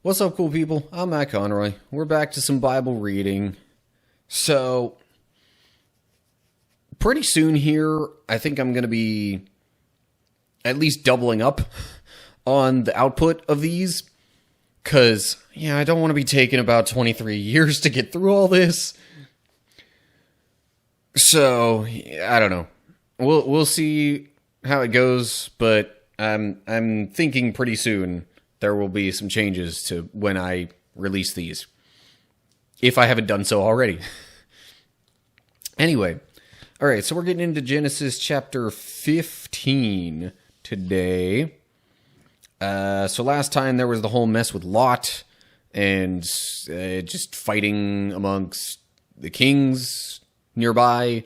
What's up, cool people? I'm Matt Conroy. We're back to some Bible reading. So, pretty soon here, I think I'm going to be at least doubling up on the output of these. Because, I don't want to be taking about 23 years to get through all this. So, I don't know. We'll see how it goes, but I'm thinking pretty soon there will be some changes to when I release these, if I haven't done so already. Anyway, all right, so we're getting into Genesis chapter 15 today. So last time there was the whole mess with Lot and just fighting amongst the kings nearby.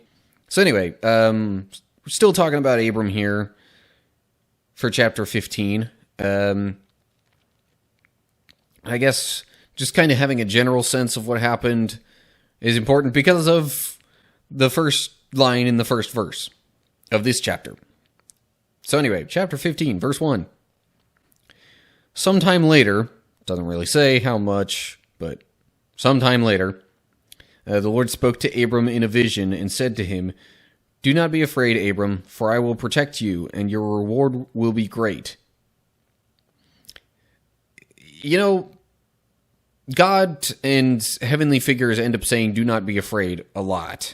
So anyway, we're still talking about Abram here for chapter 15. I guess just kind of having a general sense of what happened is important because of the first line in the first verse of this chapter. So anyway, chapter 15, verse 1. Sometime later, doesn't really say how much, but sometime later, the Lord spoke to Abram in a vision and said to him, "Do not be afraid, Abram, for I will protect you, and your reward will be great." God and heavenly figures end up saying, "do not be afraid," a lot.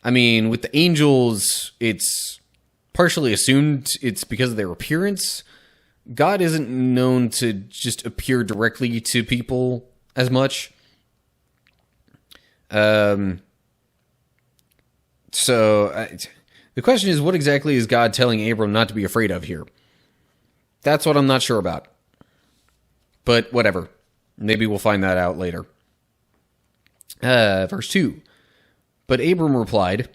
I mean, with the angels, it's partially assumed it's because of their appearance. God isn't known to just appear directly to people as much. The question is, what exactly is God telling Abram not to be afraid of here? That's what I'm not sure about. But whatever. Maybe we'll find that out later. Verse 2. But Abram replied,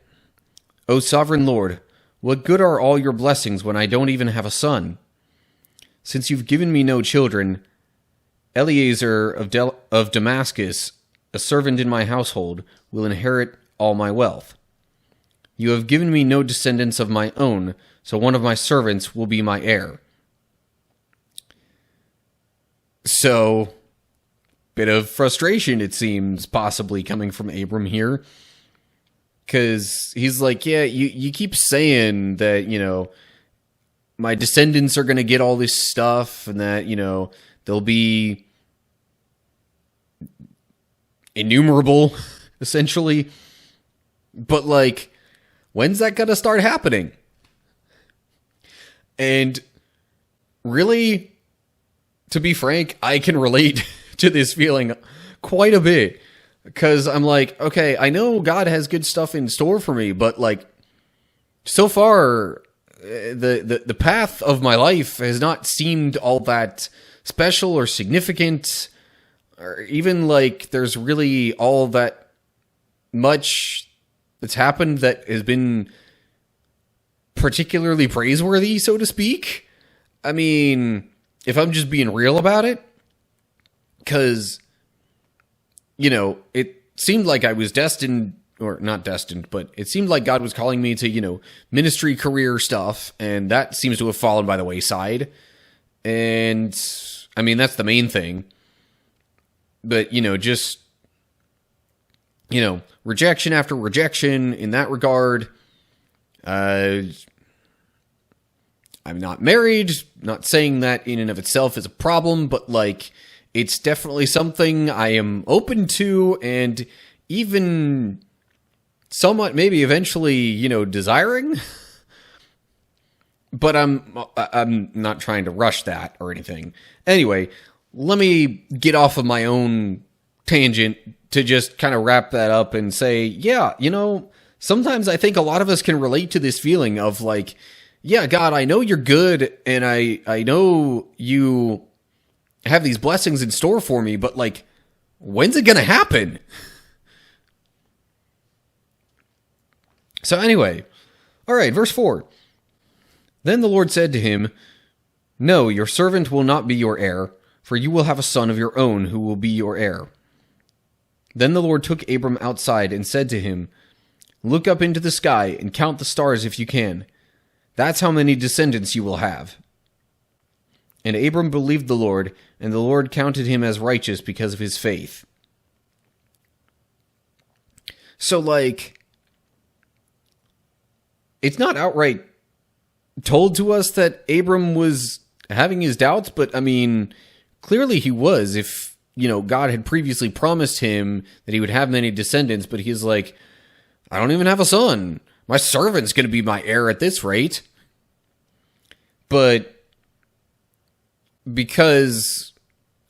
"O sovereign Lord, what good are all your blessings when I don't even have a son? Since you've given me no children, Eliezer of Damascus, a servant in my household, will inherit all my wealth. You have given me no descendants of my own, so one of my servants will be my heir." So, bit of frustration, it seems, possibly coming from Abram here. Because he's like, you keep saying that, my descendants are going to get all this stuff, and that, they'll be innumerable, essentially. But, when's that going to start happening? And really, to be frank, I can relate to this feeling quite a bit. Because I'm like, okay, I know God has good stuff in store for me, but so far, the path of my life has not seemed all that special or significant, or even there's really all that much that's happened that has been particularly praiseworthy, so to speak. I mean, if I'm just being real about it, because, it seemed like I was destined, or not destined, but it seemed like God was calling me to, ministry career stuff, and that seems to have fallen by the wayside. And, I mean, that's the main thing. But, just, rejection after rejection in that regard. I'm not married, not saying that in and of itself is a problem, but it's definitely something I am open to, and even somewhat maybe eventually, desiring. But I'm not trying to rush that or anything. Anyway, let me get off of my own tangent to just kind of wrap that up and say, sometimes I think a lot of us can relate to this feeling of God, I know you're good, and I know you have these blessings in store for me, but when's it gonna happen? So anyway, all right, verse 4. Then the Lord said to him, "No, your servant will not be your heir, for you will have a son of your own who will be your heir." Then the Lord took Abram outside and said to him, "Look up into the sky and count the stars if you can. That's how many descendants you will have." And Abram believed the Lord, and the Lord counted him as righteous because of his faith. So, like, it's not outright told to us that Abram was having his doubts, but, I mean, clearly he was. If, God had previously promised him that he would have many descendants, but he's like, I don't even have a son. My servant's going to be my heir at this rate. But because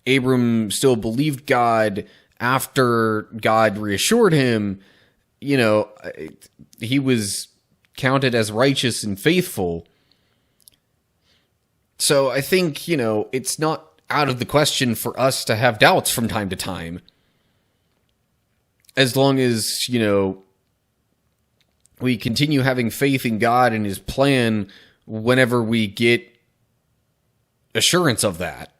Abram still believed God after God reassured him, he was counted as righteous and faithful. So I think, it's not out of the question for us to have doubts from time to time. As long as, we continue having faith in God and his plan whenever we get assurance of that.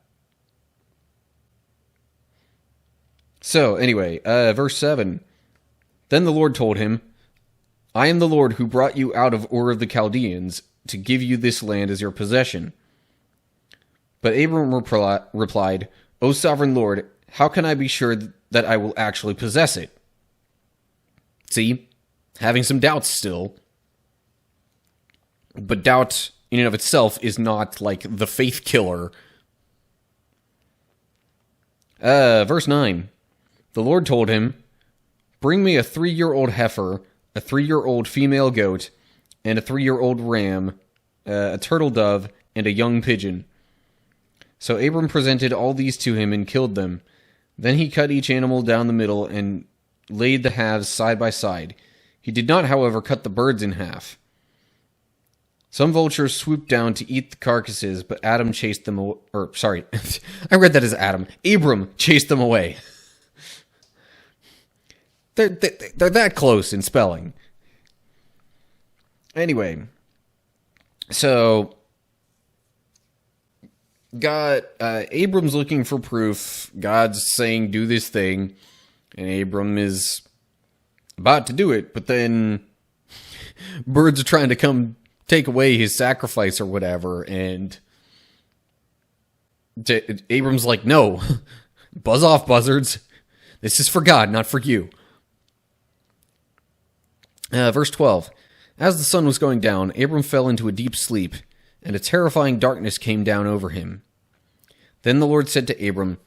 So, anyway, verse 7. Then the Lord told him, I am the Lord who brought you out of Ur of the Chaldeans to give you this land as your possession. But Abram replied, O sovereign Lord, how can I be sure that I will actually possess it? See, having some doubts still. But doubt in and of itself is not like the faith killer. Verse 9. The Lord told him, bring me a 3-year-old heifer, a 3-year-old female goat, and a 3-year-old ram, a turtle dove, and a young pigeon. So Abram presented all these to him and killed them. Then he cut each animal down the middle and laid the halves side by side. He did not, however, cut the birds in half. Some vultures swooped down to eat the carcasses, but Adam chased them away. I read that as Adam. Abram chased them away. They're that close in spelling. Anyway, so Abram's looking for proof. God's saying, do this thing. And Abram is about to do it, but then birds are trying to come take away his sacrifice or whatever, and Abram's like, no, buzz off, buzzards. This is for God, not for you. Verse 12. As the sun was going down, Abram fell into a deep sleep, and a terrifying darkness came down over him. Then the Lord said to Abram,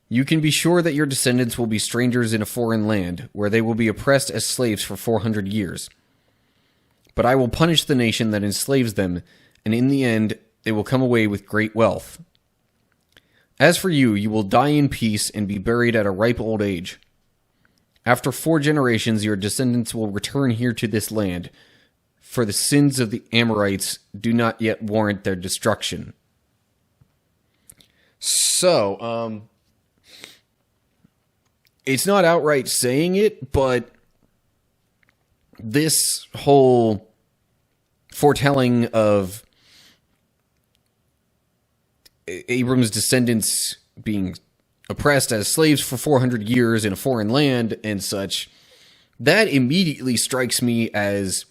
you can be sure that your descendants will be strangers in a foreign land, where they will be oppressed as slaves for 400 years. But I will punish the nation that enslaves them, and in the end they will come away with great wealth. As for you, you will die in peace and be buried at a ripe old age. After 4 generations, your descendants will return here to this land, for the sins of the Amorites do not yet warrant their destruction. So, it's not outright saying it, but this whole foretelling of Abram's descendants being oppressed as slaves for 400 years in a foreign land and such, that immediately strikes me as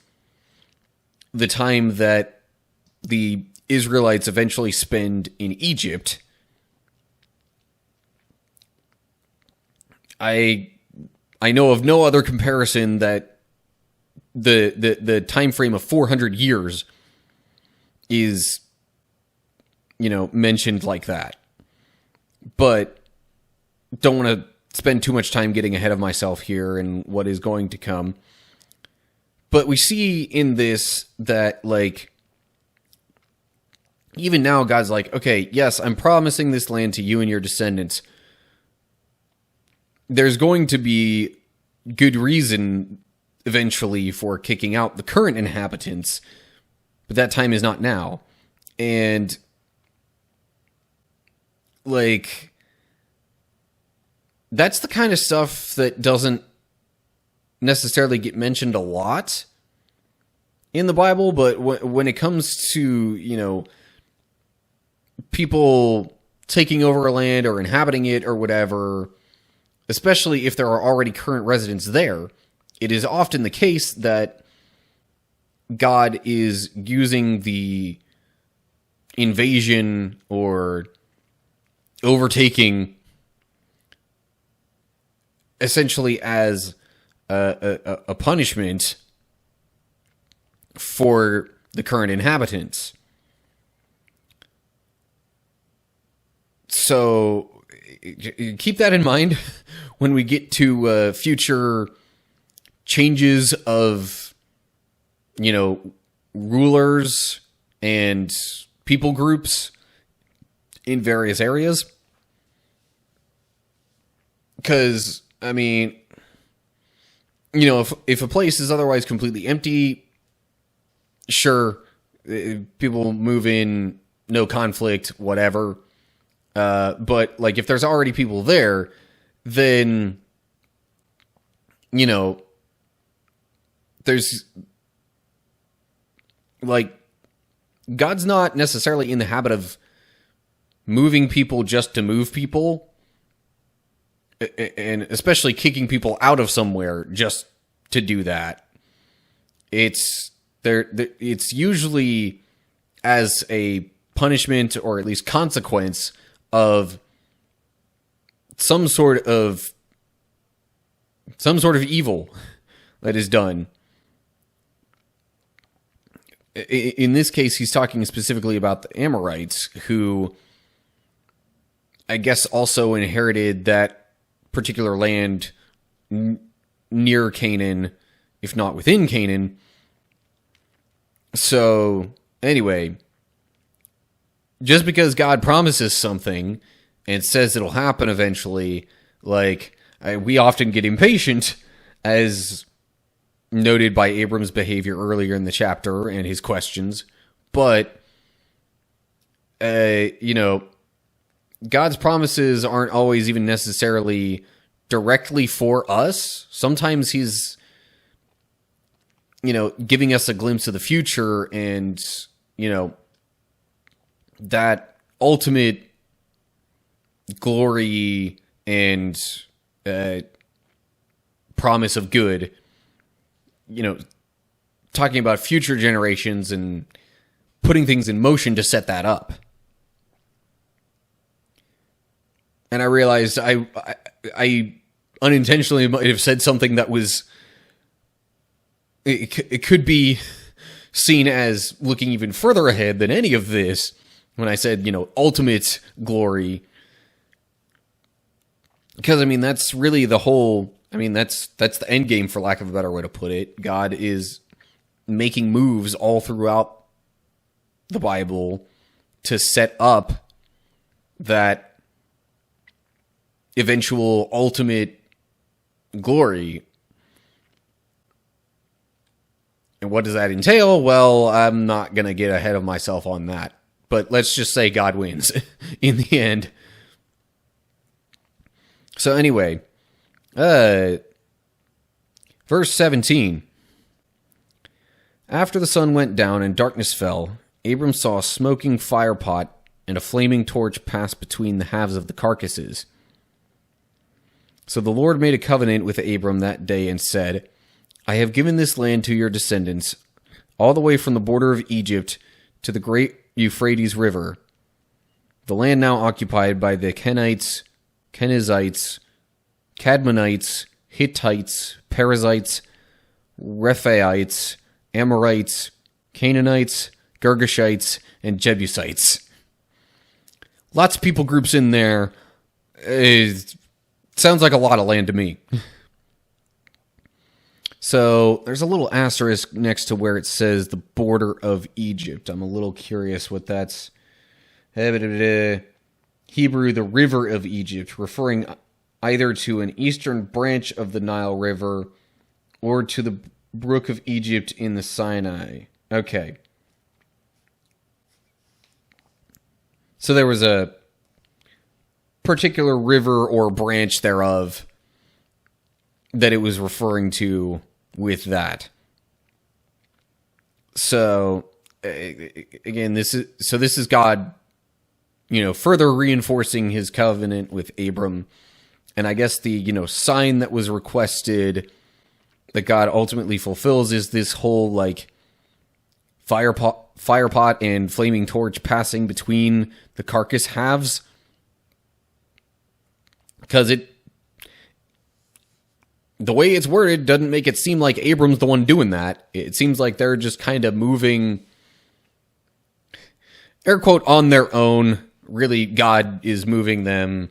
the time that the Israelites eventually spend in Egypt. I know of no other comparison that the time frame of 400 years is, mentioned like that. But don't want to spend too much time getting ahead of myself here and what is going to come. But we see in this that, even now God's like, okay, yes, I'm promising this land to you and your descendants. There's going to be good reason eventually for kicking out the current inhabitants, but that time is not now. And that's the kind of stuff that doesn't necessarily get mentioned a lot in the Bible, but when it comes to, people taking over a land or inhabiting it or whatever, especially if there are already current residents there, it is often the case that God is using the invasion or overtaking essentially as a punishment for the current inhabitants. So keep that in mind when we get to future changes of, rulers and people groups in various areas. Because, if a place is otherwise completely empty, sure, people move in, no conflict, whatever. But, if there's already people there, then, there's, God's not necessarily in the habit of moving people just to move people, and especially kicking people out of somewhere just to do that. It's usually as a punishment or at least consequence of some sort of evil that is done. In this case, he's talking specifically about the Amorites, who I guess also inherited that particular land near Canaan, if not within Canaan. So, anyway, just because God promises something and says it'll happen eventually, we often get impatient, as noted by Abram's behavior earlier in the chapter and his questions. But, God's promises aren't always even necessarily directly for us. Sometimes he's, giving us a glimpse of the future and, that ultimate glory and promise of good, talking about future generations and putting things in motion to set that up. And I realized I unintentionally might have said something that was, it could be seen as looking even further ahead than any of this when I said, ultimate glory. Because, that's really the whole, that's the end game, for lack of a better way to put it. God is making moves all throughout the Bible to set up that eventual ultimate glory. And what does that entail? Well, I'm not going to get ahead of myself on that. But let's just say God wins in the end. So anyway, verse 17. After the sun went down and darkness fell, Abram saw a smoking fire pot and a flaming torch pass between the halves of the carcasses. So the Lord made a covenant with Abram that day and said, I have given this land to your descendants, all the way from the border of Egypt to the great Euphrates River, the land now occupied by the Kenites, Kenizzites, Cadmonites, Hittites, Perizzites, Rephaites, Amorites, Canaanites, Girgashites, and Jebusites. Lots of people groups in there. It sounds like a lot of land to me. So there's a little asterisk next to where it says the border of Egypt. I'm a little curious what that's. Hebrew, the river of Egypt, referring either to an eastern branch of the Nile River or to the brook of Egypt in the Sinai. Okay. So there was a particular river or branch thereof that it was referring to with that. So again, this is God, further reinforcing his covenant with Abram. And I guess the, sign that was requested that God ultimately fulfills is this whole fire pot and flaming torch passing between the carcass halves. Because the way it's worded doesn't make it seem like Abram's the one doing that. It seems like they're just kind of moving, air quote, on their own. Really, God is moving them,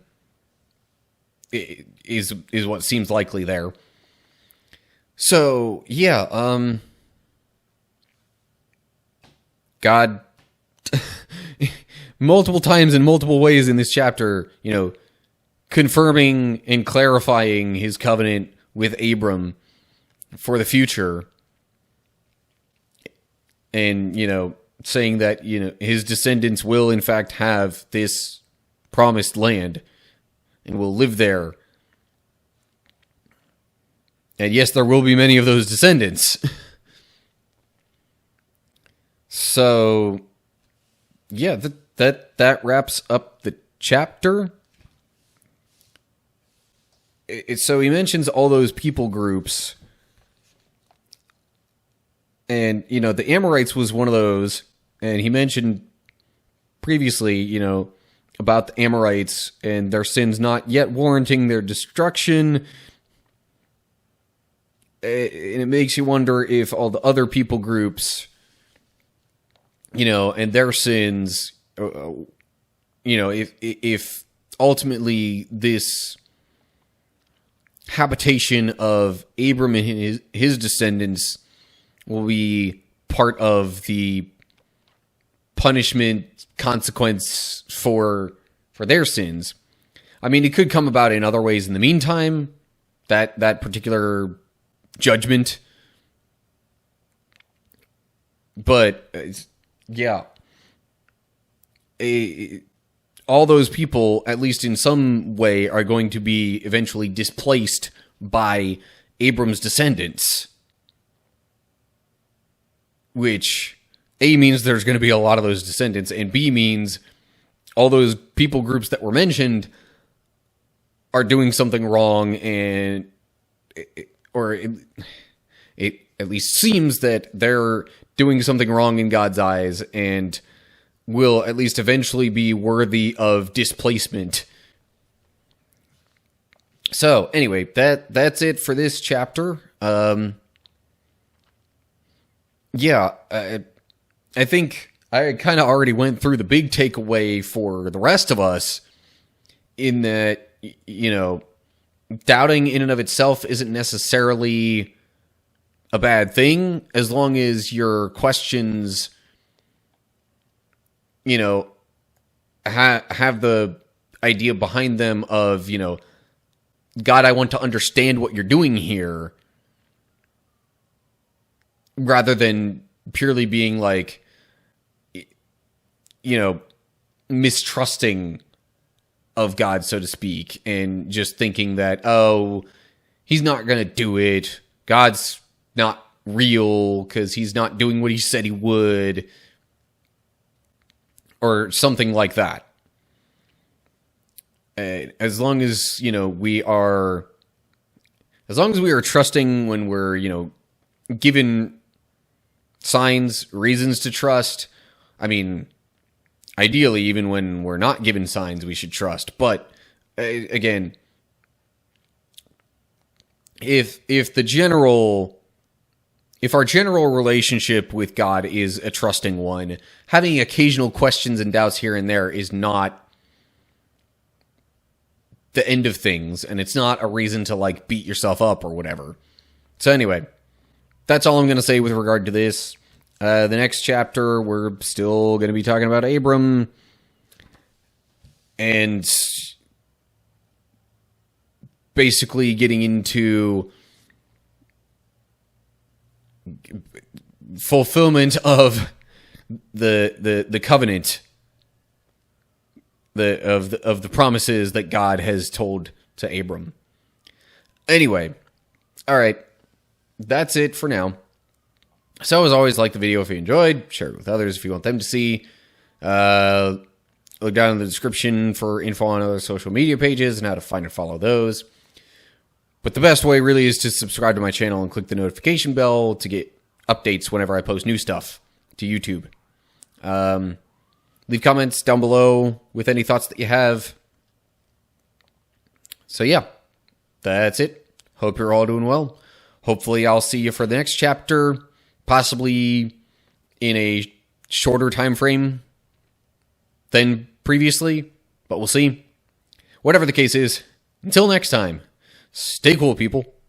is what seems likely there. So, yeah, God, multiple times in multiple ways in this chapter, confirming and clarifying his covenant with Abram for the future. And, saying that, his descendants will in fact have this promised land and will live there. And yes, there will be many of those descendants. So, yeah, that wraps up the chapter. So he mentions all those people groups. And, the Amorites was one of those. And he mentioned previously, about the Amorites and their sins not yet warranting their destruction. And it makes you wonder if all the other people groups, and their sins, if ultimately this habitation of Abram and his descendants will be part of the punishment consequence for their sins. I mean, it could come about in other ways in the meantime, that particular judgment. But, yeah. All those people, at least in some way, are going to be eventually displaced by Abram's descendants. Which, A, means there's going to be a lot of those descendants, and B, means all those people groups that were mentioned are doing something wrong, and it at least seems that they're doing something wrong in God's eyes, and will at least eventually be worthy of displacement. So, anyway, that's it for this chapter. Yeah, I think I kind of already went through the big takeaway for the rest of us, in that, doubting in and of itself isn't necessarily a bad thing, as long as your questions, have the idea behind them of, God, I want to understand what you're doing here, rather than purely being like, mistrusting of God, so to speak, and just thinking that, oh, he's not going to do it. God's not real because he's not doing what he said he would, or something like that. As long as, we are trusting when we're, given signs, reasons to trust. I mean, ideally, even when we're not given signs, we should trust. But again, if our general relationship with God is a trusting one, having occasional questions and doubts here and there is not the end of things, and it's not a reason to beat yourself up or whatever. So anyway, that's all I'm going to say with regard to this. The next chapter, we're still going to be talking about Abram, and basically getting into fulfillment of the covenant, of the promises that God has told to Abram. Anyway, all right, that's it for now. So as always, like the video if you enjoyed, share it with others if you want them to see. Look down in the description for info on other social media pages and how to find and follow those. But the best way really is to subscribe to my channel and click the notification bell to get updates whenever I post new stuff. to YouTube. Leave comments down below with any thoughts that you have. So yeah, that's it. Hope you're all doing well. Hopefully I'll see you for the next chapter, possibly in a shorter time frame than previously, but we'll see. Whatever the case is, until next time, stay cool, people.